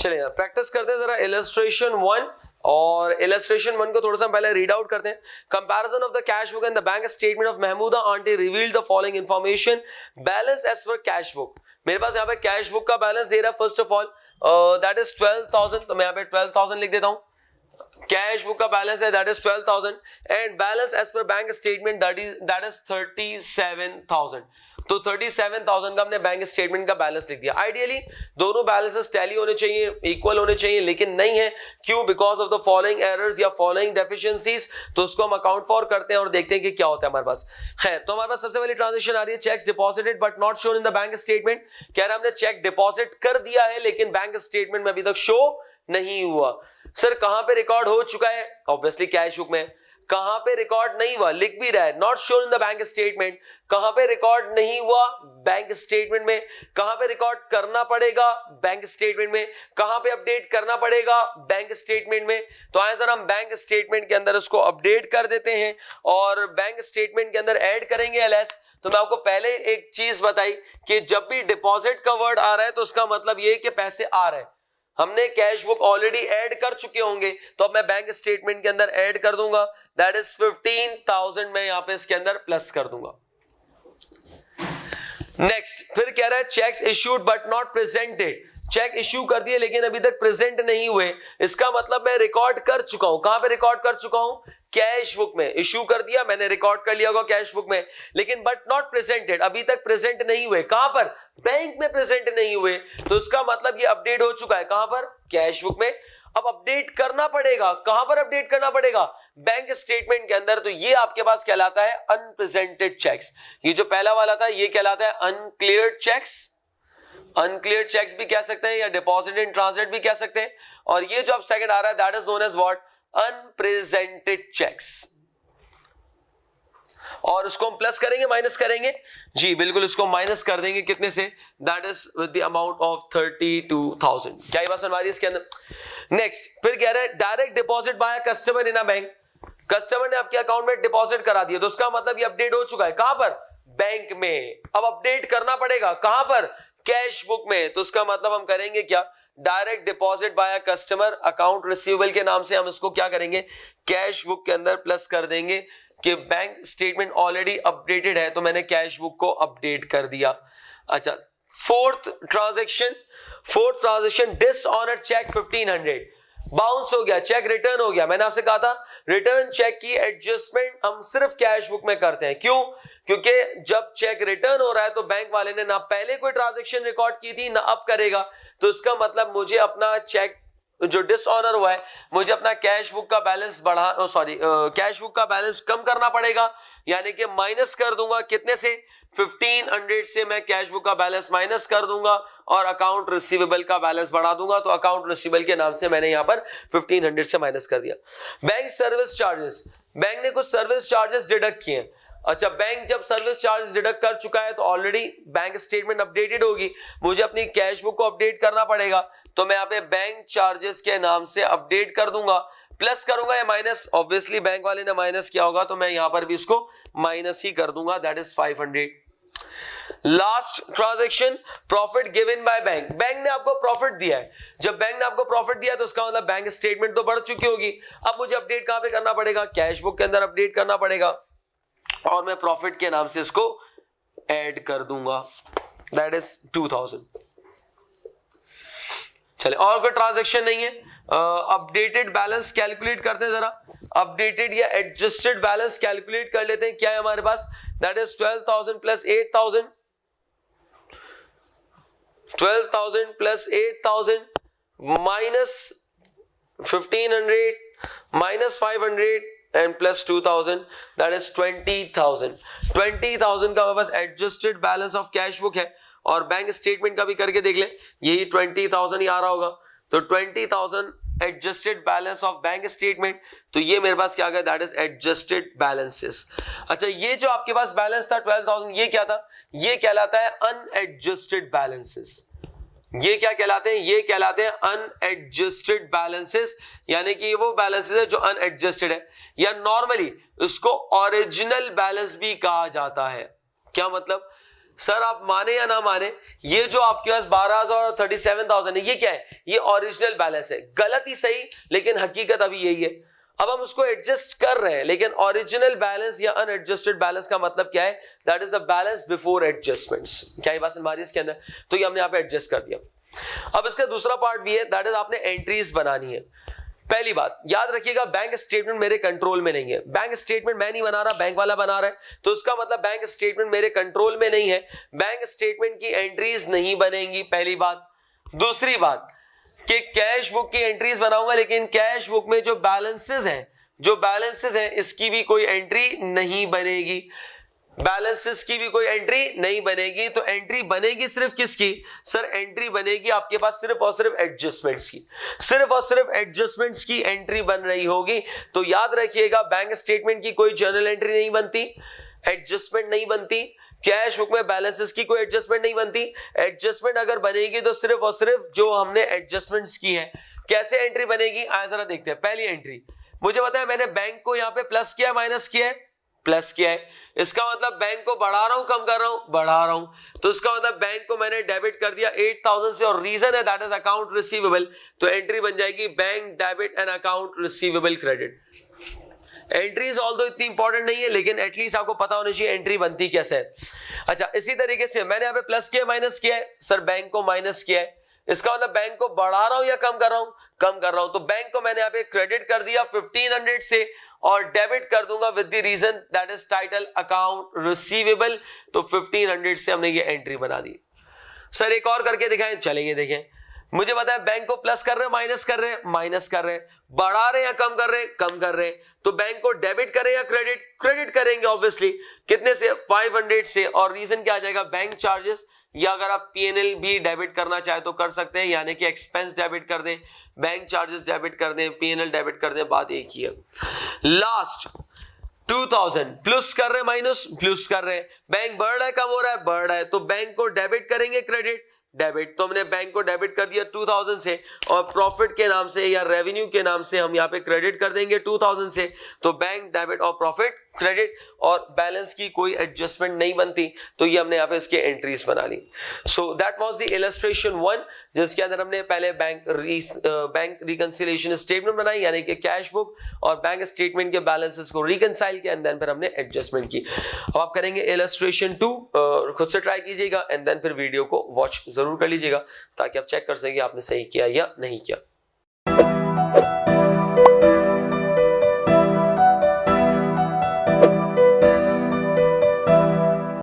चलिए प्रैक्टिस करते हैं जरा इलस्ट्रेशन 1 और इलस्ट्रेशन 1 को थोड़ा सा पहले रीड आउट करते हैं. Comparison of the cash book and the bank statement of Mahmooda aunty revealed the following information. Balance as per cash book. मेरे पास यहाँ पे कैश बुक का बैलेंस दे रहा है first of all that is 12,000. तो मैं यहाँ पे 12,000 लिख देता हूँ. कैश बुक का बैलेंस है that is 12,000 and balance as per bank statement that is 37,000. तो 37,000 का हमने बैंक स्टेटमेंट का बैलेंस लिख दिया. आइडियली दोनों बैलेंसेस टैली होने चाहिए, इक्वल होने चाहिए, लेकिन नहीं है. क्यों? Because of the following errors या फॉलोइंग डेफिशिएंसीज. तो उसको हम अकाउंट फॉर करते हैं और देखते हैं कि क्या होता है हमारे पास. खैर, तो हमारे पास सबसे पहली ट्रांजेक्शन आ रही है checks deposited but not shown in the bank statement. कह रहा है हमने चेक डिपॉजिट कर दिया है लेकिन बैंक स्टेटमेंट में अभी तक शो नहीं हुआ. सर कहां पे रिकॉर्ड हो चुका है? ऑब्वियसली कैश बुक में. कहां पे रिकॉर्ड नहीं हुआ? लिख भी रहा है not shown in the bank statement. कहां पे रिकॉर्ड नहीं हुआ? बैंक स्टेटमेंट में. कहां पे रिकॉर्ड करना पड़ेगा? बैंक स्टेटमेंट में. कहां पे अपडेट करना पड़ेगा? बैंक स्टेटमेंट में. तो आए सर हम बैंक स्टेटमेंट के अंदर उसको अपडेट कर देते हैं और बैंक स्टेटमेंट के अंदर ऐड करेंगे एलएस. तो मैं आपको पहले एक चीज बताई कि जब भी डिपॉजिट का वर्ड आ रहा है तो उसका मतलब ये कि पैसे आ रहे हैं. हमने कैश बुक ऑलरेडी ऐड कर चुके होंगे तो अब मैं बैंक स्टेटमेंट के अंदर ऐड कर दूंगा. दैट इज 15,000 मैं यहां पे इसके अंदर प्लस कर दूंगा. नेक्स्ट फिर कह रहा है cheques issued but not presented. Cheque issue कर दिए लेकिन अभी तक प्रेजेंट नहीं हुए. इसका मतलब मैं रिकॉर्ड कर चुका हूं. कहां पे रिकॉर्ड कर चुका हूं? कैश बुक में. इश्यू कर दिया मैंने, रिकॉर्ड कर लिया होगा कैश बुक में, लेकिन बट नॉट प्रेजेंटेड. अभी तक प्रेजेंट नहीं हुए. कहां पर? बैंक में प्रेजेंट नहीं हुए. तो इसका मतलब ये अपडेट हो चुका है. कहां पर? कैश बुक में. अब अपडेट करना पड़ेगा. कहां पर अपडेट करना पड़ेगा? बैंक स्टेटमेंट के अंदर. तो ये आपके पास कहलाता है अनप्रेजेंटेड चेक्स. ये जो पहला वाला था ये कहलाता है अनक्लियर्ड चेक्स. अनक्लियर्ड चेक्स भी कह सकते हैं या डिपॉजिट इन ट्रांजिट भी कह सकते हैं. और ये जो अब सेकंड आ रहा है that is known as what? Unpresented cheques. और उसको हम प्लस करेंगे माइनस करेंगे? जी बिल्कुल, इसको माइनस कर देंगे. कितने से? That is with the amount of 32,000. क्या ये बात समझ आ रही है इसके अंदर? नेक्स्ट फिर कह रहा है direct deposit by customer in a bank. Customer ने आपके अकाउंट में डिपॉजिट करा दिया तो उसका मतलब ये अपडेट हो चुका है. कहां पर? बैंक में. अब अपडेट करना पड़ेगा. कहां पर? कैश बुक में. तो उसका मतलब हम करेंगे क्या? Direct deposit by customer account receivable के नाम से हम इसको क्या करेंगे? कैश बुक के अंदर प्लस कर देंगे कि बैंक स्टेटमेंट ऑलरेडी अपडेटेड है तो मैंने कैश बुक को अपडेट कर दिया. अच्छा, fourth transaction dishonoured cheque 1500 bounce हो गया. चेक रिटर्न हो गया. मैंने आपसे कहा था रिटर्न चेक की एडजस्टमेंट हम सिर्फ कैश बुक में करते हैं. क्यों? क्योंकि जब चेक रिटर्न हो रहा है तो बैंक वाले ने ना पहले कोई ट्रांजैक्शन रिकॉर्ड की थी ना अब करेगा. तो इसका मतलब मुझे अपना चेक जो डिसऑनर हुआ है मुझे अपना कैश बुक का बैलेंस कैश बुक का बैलेंस कम करना पड़ेगा. यानी कि माइनस कर दूंगा. कितने से? 1500 से मैं कैश बुक का बैलेंस माइनस कर दूंगा और अकाउंट रिसीवेबल का बैलेंस बढ़ा दूंगा. तो अकाउंट रिसीवेबल के नाम से मैंने यहां पर 1500 से माइनस कर दिया. Bank service charges. बैंक ने कुछ सर्विस चार्जेस डिडक्ट किए. अच्छा, बैंक जब सर्विस चार्ज डिडक्ट कर चुका है तो ऑलरेडी बैंक स्टेटमेंट अपडेटेड होगी. मुझे अपनी कैश बुक को अपडेट करना पड़ेगा. तो मैं यहाँ पे बैंक चार्जेस के नाम से अपडेट कर दूंगा. प्लस करूंगा या माइनस? ऑब्वियसली बैंक वाले ने माइनस किया होगा तो मैं यहां पर भी इसको माइनस ही कर दूंगा. That is 500. Last transaction profit given by bank. Bank ने आपको प्रॉफिट दिया है. जब बैंक ने आपको प्रॉफिट दिया तो उसका मतलब बैंक स्टेटमेंट तो बढ़ चुकी होगी. अब मुझे अपडेट कहां पे करना पड़ेगा? कैश बुक के अंदर अपडेट करना पड़ेगा और मैं प्रॉफिट के नाम से इसको ऐड कर दूंगा. That is 2000. चले, और कोई ट्रांजैक्शन नहीं है. अपडेटेड बैलेंस कैलकुलेट करते हैं जरा. अपडेटेड या एडजस्टेड बैलेंस कैलकुलेट कर लेते हैं. क्या है हमारे पास? That is 12,000 plus 8,000. 12,000 plus 8,000 minus 1500 minus 500 and plus 2,000. That is 20,000. 20,000 का हमारे पास adjusted balance of cash book है और बैंक स्टेटमेंट का भी करके देख ले. यही 20,000 ही आ रहा होगा. तो 20,000 adjusted balance of bank statement. तो ये मेरे पास क्या गया? That is adjusted balances. अच्छा, ये जो आपके पास बैलेंस था 12,000 ये क्या था? ये कहलाता है अनएडजस्टेड बैलेंसेस. ये क्या कहलाते हैं? ये कहलाते हैं अनएडजस्टेड बैलेंसेस. यानी कि वो बैलेंसेस है जो अनएडजस्टेड है या नॉर्मली इसको ओरिजिनल बैलेंस भी कहा जाता है. क्या मतलब? सर आप माने या ना माने, ये जो आपके पास 12,000 और 37,000 है, ये क्या है? ये ओरिजिनल बैलेंस है। गलत ही सही, लेकिन हकीकत अभी यही है। अब हम उसको एडजस्ट कर रहे हैं, लेकिन ओरिजिनल बैलेंस या अनएडजस्टेड बैलेंस का मतलब क्या है? That is the balance before adjustments. क्या ये बात समझ आ रही है इसके अंदर? तो ये हमने यहाँ पे एडजस्ट कर दिया। अब इसका दूसरा पार्ट भी है, दैट इज आपने एंट्रीज बनानी है। पहली बात याद रखिएगा, बैंक स्टेटमेंट मेरे कंट्रोल में नहीं है। बैंक स्टेटमेंट मैं नहीं बना रहा, बैंक वाला बना रहा है, तो उसका मतलब बैंक स्टेटमेंट मेरे कंट्रोल में नहीं है। बैंक स्टेटमेंट की एंट्रीज नहीं बनेंगी, पहली बात। दूसरी बात कि कैश बुक की एंट्रीज बनाऊंगा, लेकिन कैश बुक में जो बैलेंसेस हैं इसकी भी कोई एंट्री नहीं बनेगी। बैलेंसेस की भी कोई एंट्री नहीं बनेगी। तो एंट्री बनेगी सिर्फ किसकी? सर एंट्री बनेगी आपके पास सिर्फ और सिर्फ एडजस्टमेंट्स की। सिर्फ और सिर्फ एडजस्टमेंट्स की एंट्री बन रही होगी। तो याद रखिएगा, बैंक स्टेटमेंट की कोई जर्नल एंट्री नहीं बनती, एडजस्टमेंट नहीं बनती, कैश बुक में बैलेंसेस की कोई एडजस्टमेंट नहीं बनती। एडजस्टमेंट अगर बनेगी तो सिर्फ और सिर्फ जो हमने एडजस्टमेंट्स की है। कैसे एंट्री बनेगी आइए जरा देखते हैं। पहली एंट्री मुझे बताया, मैंने बैंक को यहां पे प्लस किया, माइनस किया है, प्लस किया है। इसका मतलब बैंक को बढ़ा रहा हूं, कम कर रहा हूं, बढ़ा रहा हूं। तो इसका मतलब बैंक को मैंने डेबिट कर दिया 8,000 से, और रीजन है दैट इज अकाउंट रिसीवेबल। तो एंट्री बन जाएगी bank debit and account receivable credit. Entries although इतनी इंपॉर्टेंट नहीं है, लेकिन एटलीस्ट आपको पता होना चाहिए एंट्री बनती कैसे है। अच्छा, इसी तरीके से मैंने यहाँ पे प्लस किया, माइनस किया है, सर बैंक को माइनस किया है। इसका मतलब बैंक को बढ़ा रहा हूं या कम कर रहा हूं? कम कर रहा हूं। तो बैंक को मैंने यहाँ पे क्रेडिट कर दिया 1500 से, और डेबिट कर दूंगा with the reason that is title account receivable. तो 1500 से हमने ये एंट्री बना दी। सर एक और करके दिखाएं, चलेंगे देखें। मुझे बताया बैंक को प्लस कर रहे हैं, माइनस कर रहे हैं, माइनस कर रहे हैं, बढ़ा रहे हैं या कम कर रहे हैं? कम कर रहे हैं। तो बैंक को डेबिट करें या क्रेडिट? क्रेडिट करेंगे ऑब्वियसली। कितने से? 500 से। और रीजन क्या आ जाएगा? बैंक चार्जेस, या अगर आप पीएनएल भी डेबिट करना चाहे तो कर सकते हैं, यानी कि एक्सपेंस डेबिट कर दें, बैंक चार्जेस डेबिट कर दें, पीएनएल डेबिट कर दें, बात एक ही है। लास्ट 2000 प्लस कर रहे हैं, माइनस प्लस कर रहे हैं, बैंक बढ़ रहा है, कम हो रहा है, बढ़ रहा है, तो बैंक को डेबिट करेंगे, क्रेडिट डेबिट। तो हमने बैंक को डेबिट कर दिया 2000 से, और प्रॉफिट के नाम से या रेवेन्यू के नाम से हम यहाँ पे क्रेडिट कर देंगे 2000 से। तो बैंक डेबिट और प्रॉफिट क्रेडिट, और बैलेंस की कोई एडजस्टमेंट नहीं बनती। तो ये हमने यहाँ पे इसके एंट्रीज बना ली। So that was the illustration 1, जिसके अंदर हमने पहले बैंक रिकंसिलिएशन स्टेटमेंट बनाई, यानी कि कैश बुक और बैंक स्टेटमेंट के बैलेंसेस को रिकंसाइल किया, एंड देन फिर हमने एडजस्टमेंट की। अब आप करेंगे इलस्ट्रेशन 2, खुद से ट्राई कीजिएगा, एंड देन फिर वीडियो को वॉच जरूर कर लीजिएगा, ताकि आप चेक कर सकें आपने सही किया या नहीं किया।